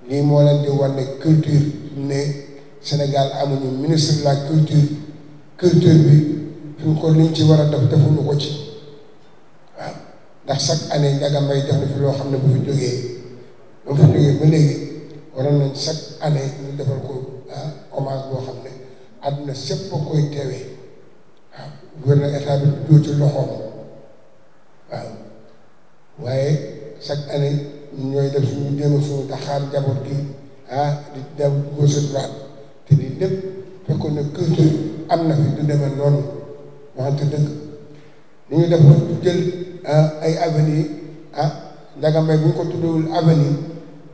lii moo leen di wan ne culture ne Sénégal amuñu ministre de la culture bi fi ñu ko liñ ci war a def defuñu ko ci waaw ndax chaque année Ndiaga Mbaye def na fi loo xam ne bu fi jógee ba léegi waroon nañ chaque année ñu defal ko hommage boo xam ne àdduna sépp a koy teewee waaw gouverneur état bi doo ci loxoom waaw waaye chaque année ñooy def suñu jéem suñu taxaar njaboot gi di dem gauche droite te di lépp fekkoon ne culture am na fi du demee noonu waxante dëgg li ñu def jël ay avenue Ndiaga Mbaye bu ñu ko tuddewul avenue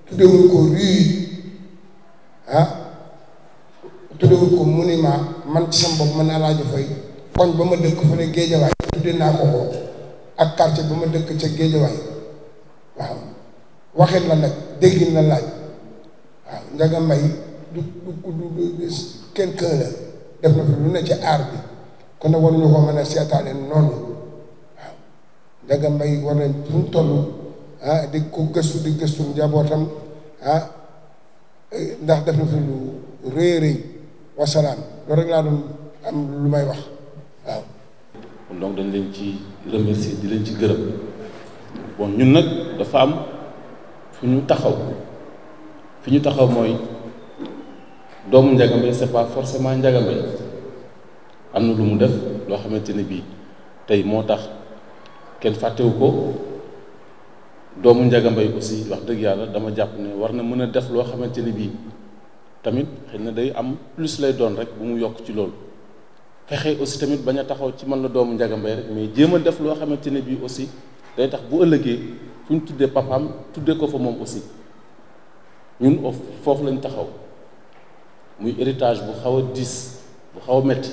tuddewul ko rue tuddewul ko monument man ci sama bopp man Alaaji Fay koñ ba ma dëkk fa ne Géejawaay tudde naa ko ak quartier ba ma dëkk ca Géejawaay waaw waxin la nag déggin la laaj waaw Ndiaga Mbaye du quelqu'un la def na fi lu ne ci aar bi kon nag waruñu ko mën a seetaane noonu waaw Ndiaga Mbaye war nañ fu mu toll di ko gëstu di gëstu njabootam ndax def na fi lu rëy rëy wasalaam loolu rek laa doon am lu may wax waaw. donc dañ leen ci remercier di leen ci gërëm bon ñun nag dafa am fu ñu taxaw mooy doomu Ndiaga Mbaye c'est pas forcément Ndiaga Mbaye am na lu mu def loo xamante ne bii tey moo tax kenn fàttewu ko doomu Ndiaga Mbaye aussi wax dëgg yàlla dama jàpp ne war na mën a def loo xamante ne bii tamit xëy na day am plus lay doon rek bu mu yokk ci loolu fexe aussi tamit bañ a taxaw ci man la doomu Ndiaga Mbaye rek mais jéem a def loo xamante ne bii aussi day tax bu ëllëgee fu ñu tuddee papaam tuddee ko fa moom aussi ñun foofu lañ taxaw muy héritage bu xaw a diis bu xaw a metti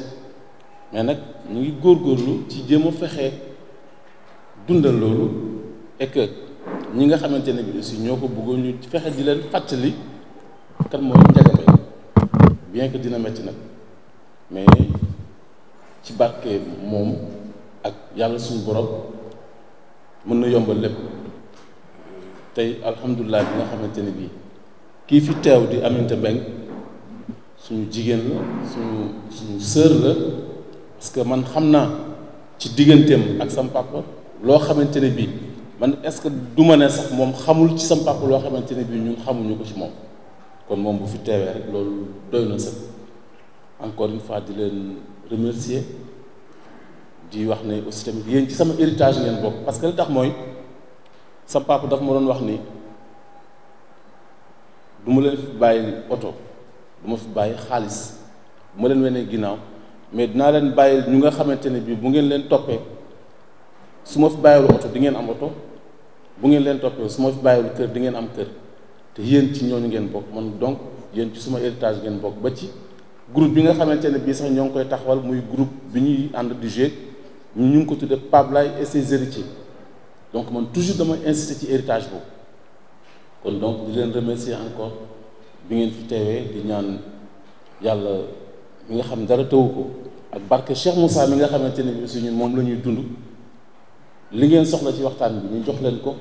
mais nag ñu ngi góorgóorlu ci jéem a fexe dundal loolu et que ñi nga xamante ne bi aussi ñoo ko bëggoon ñu fexe di leen fàttali kan mooy Ndiaga Mbaye bien que dina metti nag mais ci barke moom ak yàlla suñu borom mën na yombal lépp tey alhamdulilah bi nga xamante ne bii kii fi teew di Aminata Mbengue suñu jigéen la suñu sœur la parce que man xam naa ci digganteem ak sam papa loo xamante ne bii man est-ce que du ma ne sax moom xamul ci sam papa loo xamante ne bii ñun xamuñu ko ci moom kon moom bu fi teewee rek loolu doy na sax encore une fois di leen remercier di wax ne aussi tamit yéen ci sama héritage ngeen bokk parce que li tax mooy sam papa daf ma doon wax ni du ma leen fi bàyyi oto du ma fi bàyyi xaalis bu ma leen wenee ginnaaw mais dinaa leen bàyyi ñu nga xamante ne bii bu ngeen leen toppee su ma fi bàyyiwul oto di ngeen am oto bu ngeen leen toppee su ma fi bàyyiwul kër di ngeen am kër te yéen ci ñooñu ngeen bokk man donc yéen ci suma héritage ngeen bokk ba ci groupe bi nga xamante ne bii sax ñoo ngi koy taxawal muy groupe bi ñuy ànd di jouer ñu ngi ko tuddee Pape Laye et ses héritiers donc man toujours dama insister ci héritage boobu kon donc di leen remercier encore bi ngeen fi teewee di ñaan yàlla mi nga xam dara tawu ko ak barke Cheikh Moussa mi nga xamante ne bi aussi ñun moom la ñuy dund li ngeen soxla ci waxtaan bi ñu jox leen ko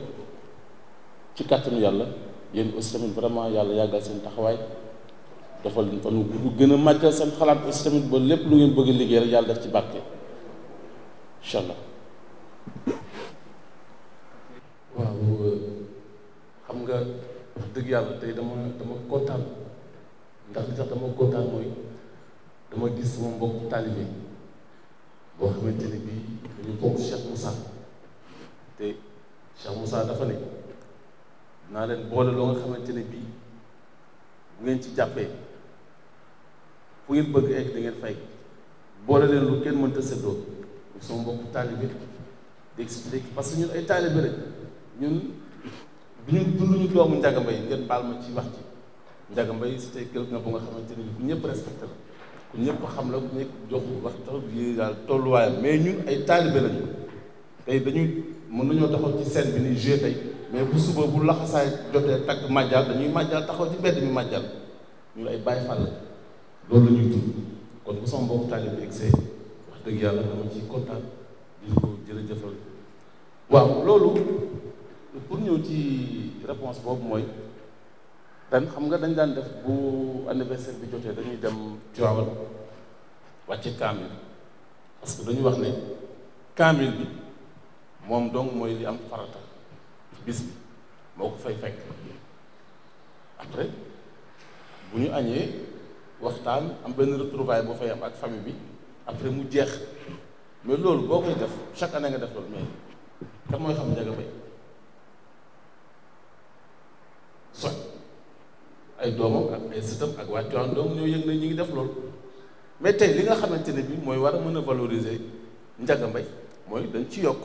ci kàttanu yàlla yéen aussi tamit vraiment yàlla yàggal seen taxawaay dafa leen fan bu gën a màggal seen xalaat aussi tamit ba lépp lu ngeen bëgg a liggéey rek yàlla def ci barke incha allah. waaw xam nga wax dëgg yàlla tey dama kontaan ndax li tax dama kontaan mooy dama gis sama mbokk taalibe boo xamante ne bii dañu bokk Cheikh Moussa te Cheikh Moussa dafa ne naa leen boole loo nga xamante ne bii bu ngeen ci jàppee fu ngeen bëgg egg da ngeen fay boole leen lu kenn mënta séddoo sama mbokk taalibe di expliquer parce que ñun ay taalibe rek ñun du ñu dunduñu doomu Ndiaga Mbaye ngeen baal ma ci wax ci Ndiaga Mbaye c'était quelqu'un bu nga xamante ne ku ñëpp respecté la ku ñëpp xam la ku ñëpp jox wax tax yi daal tolluwaayam mais ñun ay taalibe lañu tey dañuy mën nañoo taxaw ci scène bi ni joué tey mais bu suba bu laxasaay jotee takk màjjal dañuy màjjal taxaw ci mbedd mi màjjal ñun ay Baay Faal la loolu la ñuy dund kon bu sama mbokk taalibe egsee wax dëgg yàlla dama ci kontaan di ko jërëjëfal waaw loolu pour ñëw ci réponse boobu mooy ren xam nga dañ daan def bu anniversaire bi jotee dañuy dem Tivaouane wàcce kaamil parce que dañu wax ne kaamil bi moom donc mooy li am farata ci bis bi moo ko fay fekk après bu ñu añee waxtaan am benn retrouvaille boo fay am ak famille bi après mu jeex mais loolu boo koy def chaque année nga def loolu mais kan mooy xam Ndiaga Mbaye soit ay doomam ak ay sëtam ak waa Tivaouane donc ñoo yëg na ñu ngi def loolu mais tey li nga xamante ne bi mooy war a mën a valoriser Ndiaga Mbaye mooy dañ ci yokk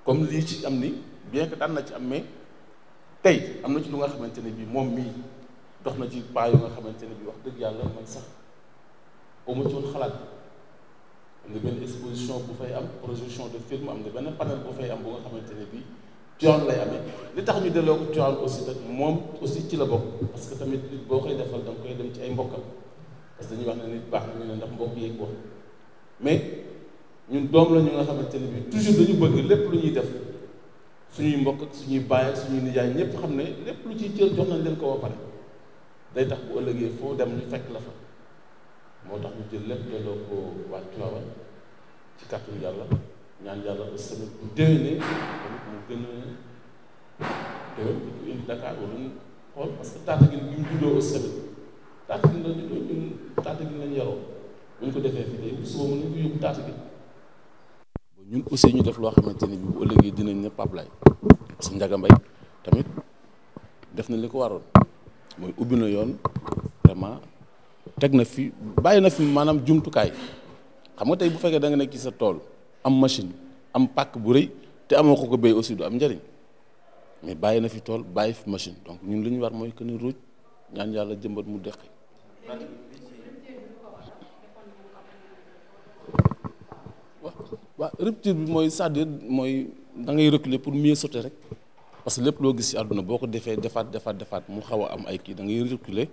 comme lii ci am ni bien que daan na ci am mais tey am na ci lu nga xamante ne bi moom mii dox na ci pas yu nga xamante ne bi wax dëgg yàlla man sax au ma ci woon xalaat am nga benn exposition bu fay am projection de film am nga benn panel bu fay am bu nga xamante ne bi Tivaouane lay amee li tax ñu delloo ko Tivaouane aussi nag moom aussi ci la bokk parce que tamit nit boo koy defal da nga koy dem ci ay mbokkam parce que dañuy wax ne nit baax na ñu ne ndax mbokk yi ko mais ñun doom la ñu nga xamante ne bi toujours dañu bëgg lépp lu ñuy def suñuy mbokk ak suñuy baay ak suñuy nijaay ñëpp xam ne lépp lu ciy jël jox nañ leen ko ba pare day tax bu ëllëgee foo dem ñu fekk la fa moo tax ñu jël lépp delloo ko waa Tivaouane ci kàttanu yàlla ñaan yàlla aussi tamit bu déwénee tamit mu gën a déwén di ko indi Dakar wala ñu xool parce que Tataguine bi mu juddoo aussi tamit Tataguine la juddoo ñun Tataguine lañ yaroo bu ñu ko defee fii tey suba mën nañ ko yóbbu Tataguine ñun aussi ñu def loo xamante ni bi bu ëllëgee dinañ ne Pape Laye parce que Ndiaga Mbaye tamit def na li ko waroon mooy ubbi na yoon vraiment teg na fi bàyyi na fi maanaam jumtukaay xam nga tey bu fekkee da nga nekk ci sa tool am machine am pàkk bu rëy te amoo ko béy aussi du am njëriñ mais bàyyi na fi tool bàyyi fi machine donc ñun li ñu war mooy que ni ruuj ñaan yàlla jëmbat mu deqi waaw rupture bi mooy c'est-à-dire mooy da ngay reculer pour mieux sauter rek parce que lépp loo gis ci àdduna boo ko defee defaat mu xaw a am ay kii da ngay reculer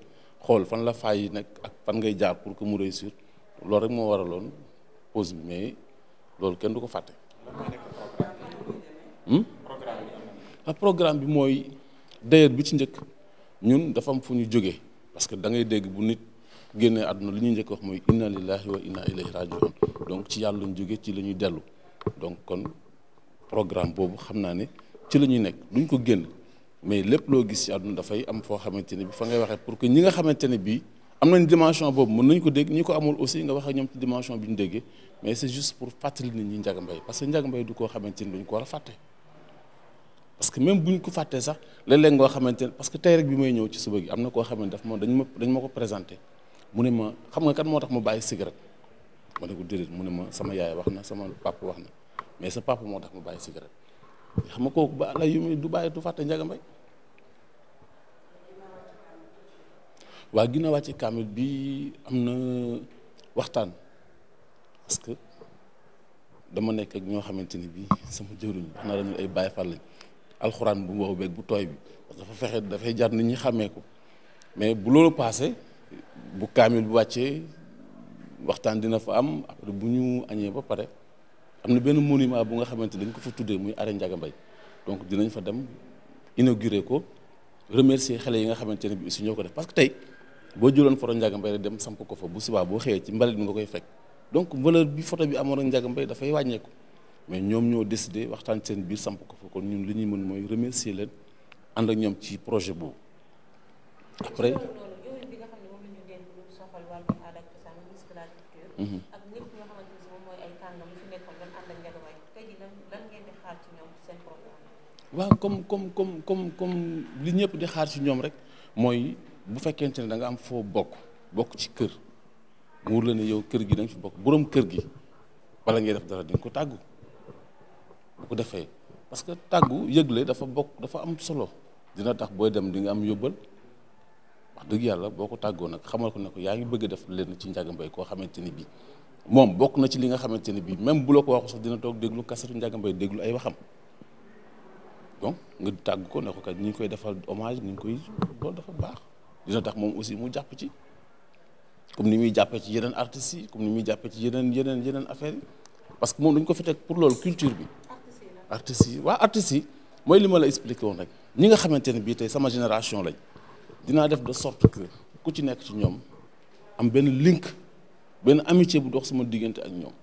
xool fan la faay yi nekk ak fan ngay jaar pour que mu réussir loolu rek moo waraloon pause bi mais loolu kenn du ko fàtte. programme bi mooy d'ailleurs bi ci njëkk ñun dafa am fu ñu jógee parce que da ngay dégg bu nit génnee àdduna li ñuy njëkk wax mooy inna lillahi wa inna ilayhi rajiun donc ci yàlla lañ jógee ci la ñuy dellu donc kon programme boobu xam naa ne ci la ñuy nekk duñ ko génn mais lépp loo gis ci àdduna dafay am foo xamante ne bi fa ngay waxee pour que ñi nga xamante ne bii am nañ dimension boobu mën nañ ko dégg ñi ko amul aussi nga wax ak ñoom ci dimension bi ñu déggee mais c'est juste pour fàttali nit ñi Ndiaga Mbaye parce que Ndiaga Mbaye du koo xamante ni duñ ko war a fàtte parce que même buñ ko fàttee sax léeg-léeg ngoo xamante ne parce que tey rek bi may ñëw ci suba gi am na koo xamante daf ma dañ ma ko présenté mu ne ma xam nga kan moo tax ma bàyyi cigarette ma ne ko déedéet mu ne ma sama yaay wax na sama papa wax na mais sa papa moo tax ma bàyyi cigarette xam nga kooku ba la yu muy du bàyyi du fàtte Ndiaga Mbaye waa ginnaaw wàcce kaamil bi am na waxtaan parce que dama nekk ak ñoo xamante ni bii sama jëwriñ wax naa dañu ay Baay Faal lañ alxuraan bu wow beeg bu tooy bi parce que dafa fexe dafay jar nit ñi xàmmee ko mais bu loolu passé bu kaamil bu wàccee waxtaan dina fa am après bu ñu añee ba pare am na benn monument bu nga xamante dañ ko fa tuddee muy arène Ndiaga Mbaye donc dinañ fa dem inaugurer ko remercier xale yi nga xamante ne bi aussi ñoo ko def parce que tey boo jëloon photo Ndiaga Mbaye dem samp ko fa bu subaa boo xëyee ci mbalit bi nga koy fekk donc valeur bi photo bi amoon ak Ndiaga Mbaye dafay wàññeeku mais ñoom ñoo décidé waxtaan seen biir samp ko fa kon ñun li ñuy mën mooy remercier leen ànd ak ñoom ci projet boobu après ak ñëpp ñoo xamante ni moom mooy ay kàngam yi fi nekkoon doon ànd ak Ndiaga Mbaye tey jii lan ngeen di xaar ci ñoom seen programme. waaw comme li ñëpp di xaar ci ñoom rek mooy bu fekkente ne da nga am foo bokk ci kër mu wóor la ne yow kër gi da nga fi bokk boroom kër gi bala ngay def dara di nga ko tàggu bu ko defee parce que tàggu yëgle dafa am solo dina tax booy dem di nga am yóbbal wax dëgg yàlla boo ko tàggoo nag xamal ko ne ko yaa ngi bëgg a def leen ci Ndiaga Mbaye koo xamante ni bii moom bokk na ci li nga xamante ni bii même bu la ko waxu sax dina toog déglu kasetu Ndiaga Mbaye déglu ay waxam donc nga tàgg ko ne ko kat ñi ngi koy defal hommage ni ngi koy loolu dafa baax dina tax moom aussi mu jàpp ci comme ni muy jàppee ci yeneen artistes yi comme ni muy jàppee ci yeneen affaires yi parce que moom dañ ko fi teg pour loolu culture bi artistes yi mooy li ma la expliqué woon rek ñi nga xamante ne bii tey sama génération lañ dinaa def de sorte que ku ci nekk ci ñoom am benn link benn amitié bu dox sama diggante ak ñoom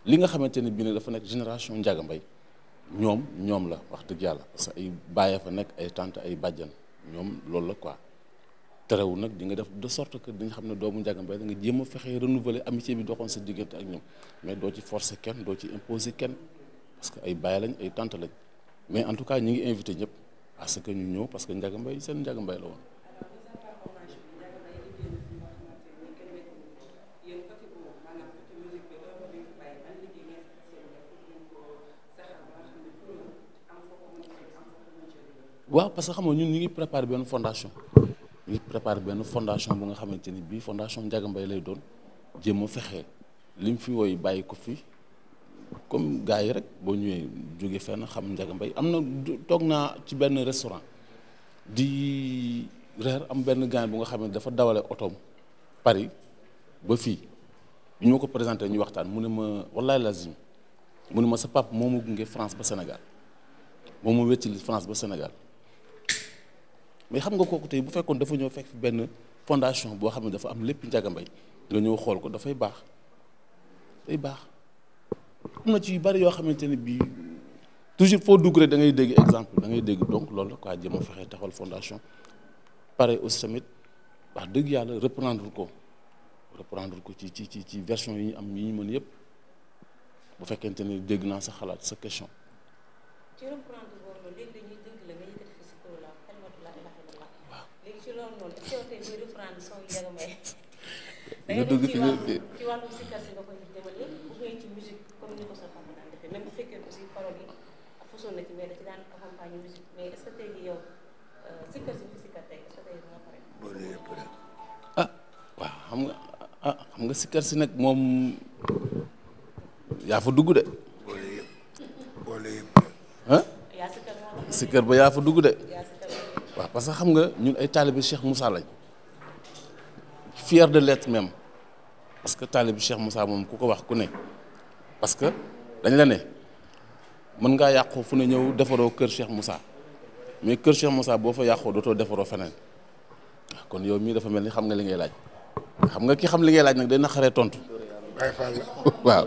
li nga xamante ne bii nag dafa nekk génération Ndiaga Mbaye ñoom la wax dëgg yàlla parce que ay bàyyi fa nekk ay tante ay bàjjan ñoom loolu la quoi terewul nag di nga def de sorte que di nga xam ne doomu Ndiaga Mbaye da nga jéem a fexe renouveler amitié bi doxoon sa diggante ak ñoom mais doo ci forcer kenn doo ci imposer kenn parce que ay bàyyi lañ ay tante lañ mais en tout cas ñi ngi invité ñëpp parce que ñu ñëw parce que Ndiaga Mbaye seen Ndiaga Mbaye la woon. waaw parce que xam nga ñun ñu ngi préparé benn fondation bu nga xamante ni bii fondation Ndiaga Mbaye lay doon jéem a fexe lim fi woy bàyyi ko fi comme gars yi rek boo ñëwee jóge fenn xam Ndiaga Mbaye am na toog naa ci benn restaurant di reer am benn gars bu nga xam ne dafa dawale otoom Paris ba fii bi ñu ma ko présenté ñu waxtaan mu ne ma wallahi lazim mu ne ma sa papa moo ma gunge France ba Sénégal moo ma wettali France ba Sénégal mais xam nga kooku tey bu fekkoon dafa ñëw fekk benn fondation boo xam ne dafa am lépp Ndiaga Mbaye nga ñëw xool ko dafay baax day baax am na ci yu bari yoo xamante ne bii toujours foo dugg rek da ngay dégg exemple da ngay dégg donc loolu la quoi jéem a fexe taxawal fondation pare aussi tamit wax dëgg yàlla reprendre ko ci version yi ñu am yi ñu mën yëpp bu fekkente ni dégg naa sa xalaat sa question. ci reprendre boobu léegi dañuy dégg la nga yëkkati fi si kaw la kalimatu laa ilaaha illallaah. waaw léegi ci loolu noonu est-ce que tey muy reprendre son Ndiaga Mbaye. da ngay def ci wàllu sikar si nga koy jëmale bu ngay ci musique comme ni ko sa papa daan defee même bu fekkee aussi parole yi façon na ci mais da ci daan accompagner musique mais est-ce que tey jii yow sikar si fi sikar tey est-ce que tey dina pare. ah waaw xam nga sikar si nag moom yaa fa dugg de. ah sikar ba yaa fa dugg de. waaw parce que xam nga ñun ay taalibe Cheikh Moussa lañ fier de l'être même parce que taalibe Cheikh Moussa moom ku ko wax ku ne parce que dañ la ne mën ngaa yàqoo fu ne ñëw defaroo kër Cheikh Moussa mais kër Cheikh Moussa boo fa yàqoo dootoo defaroo feneen kon yow mii dafa mel ni xam nga li ngay laaj xam nga ki xam li ngay laaj nag day naqaree tontu waaw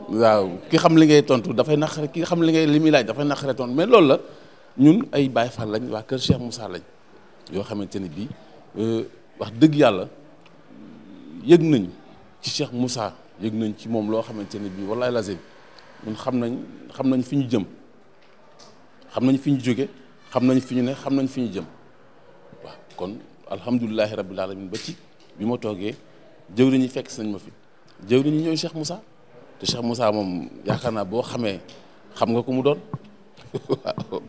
waaw ki xam li ngay tontu dafay naqare ki xam li muy laaj dafay naqaree tontu mais loolu la ñun ay Baye Fall lañ waa kër Cheikh Moussa lañ yoo xamante ni bii wax dëgg yàlla yëg nañ ci Cheikh Moussa yëg nañ ci moom loo xamante ni bii wallahi lazim ñun xam nañ fi ñu jëm xam nañ fi ñu jóge xam nañ fi ñu ne xam nañ fi ñu jëm waaw kon alhamdulilahi rabbil alamin ba ci bi ma toogee jëwriñ ñi fekk nañ ma fi jëwriñ ñi ñooy Cheikh Moussa te Cheikh Moussa moom yaakaar naa boo xamee xam nga ko mu doon waaw